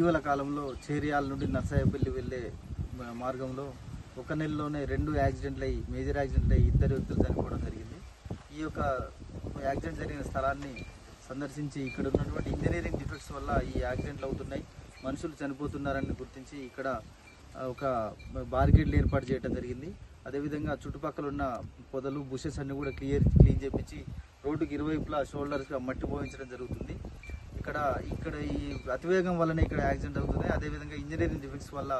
ఇటీవల కాలంలో చేరియాల నుండి నర్సాయపల్లి వెళ్ళే మార్గంలో ఒక నెలలోనే 2 యాక్సిడెంట్లు అయ్యి మేజర్ యాక్సిడెంట్లు అయ్యి 2 వ్యక్తులు చనిపోవడం జరిగింది. ఈ యొక్క యాక్సిడెంట్ జరిగిన స్థలాన్ని సందర్శించి ఇక్కడ ఉన్నటువంటి ఇంజనీరింగ్ డిఫెక్ట్స్ వల్ల ఈ యాక్సిడెంట్లు అవుతున్నాయి, మనుషులు చనిపోతున్నారని గుర్తించి ఇక్కడ ఒక బార్గేడ్లు ఏర్పాటు చేయడం జరిగింది. అదేవిధంగా చుట్టుపక్కల ఉన్న పొదలు బుషెస్ అన్ని కూడా క్లీన్ చేపించి రోడ్డుకి ఇరువైపులా షోల్డర్స్గా మట్టి పోయించడం జరుగుతుంది. ఇక్కడ ఈ అతివేగం వల్లనే ఇక్కడ యాక్సిడెంట్ అవుతుంది. అదేవిధంగా ఇంజనీరింగ్ డిఫెక్ట్స్ వల్ల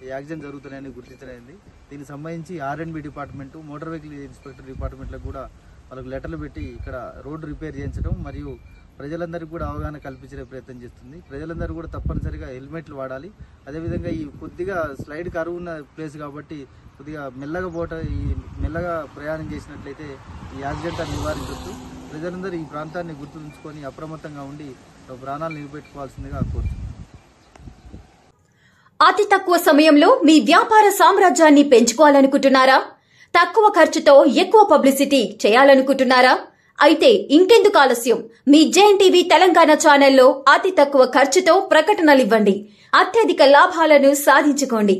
ఈ యాక్సిడెంట్ జరుగుతున్నాయని గుర్తించడమైంది. దీనికి సంబంధించి R&B department, motor vehicle inspector డిపార్ట్మెంట్లకు కూడా వాళ్ళకు లెటర్లు పెట్టి ఇక్కడ రోడ్డు రిపేర్ చేయించడం మరియు ప్రజలందరికీ కూడా అవగాహన కల్పించే ప్రయత్నం చేస్తుంది. ప్రజలందరూ కూడా తప్పనిసరిగా హెల్మెట్లు వాడాలి. అదేవిధంగా ఈ కొద్దిగా స్లైడ్ కరువు ఉన్న ప్లేస్ కాబట్టి కొద్దిగా మెల్లగా ప్రయాణం చేసినట్లయితే ఈ యాక్సిడెంట్ నివారించవచ్చు. ప్రజలందరూ ఈ ప్రాంతాన్ని గుర్తుంచుకొని అప్రమత్తంగా ఉండి ప్రాణాలు నిలబెట్టుకోవాల్సిందిగా కోరుతున్నాను. అతి తక్కువ సమయంలో మీ వ్యాపార సామ్రాజ్యాన్ని పెంచుకోవాలనుకుంటున్నారా? తక్కువ ఖర్చుతో ఎక్కువ పబ్లిసిటీ చేయాలనుకుంటున్నారా? అయితే ఇంకెందుకు ఆలస్యం? మీ JNTV తెలంగాణ ఛానల్లో అతి తక్కువ ఖర్చుతో ప్రకటనలివ్వండి. అత్యధిక లాభాలను సాధించుకోండి.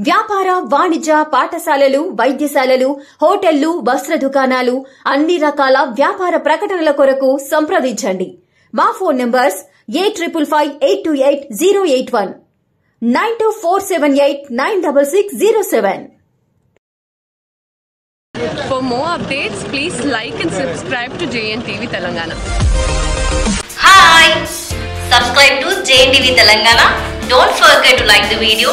వ్యాపార, వాణిజ్య, పాఠశాలలు, వైద్యశాలలు, హోటళ్లు, వస్త్ర దుకాణాలు, అన్ని రకాల వ్యాపార ప్రకటనల కొరకు సంప్రదించండి. మా phone numbers 8558288081, 9247896607. For more updates, please like and subscribe to JNTV Telangana. Hi! Subscribe to JNTV Telangana. Don't forget to like the video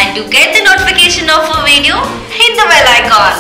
and to get the notification of a video, hit the bell icon.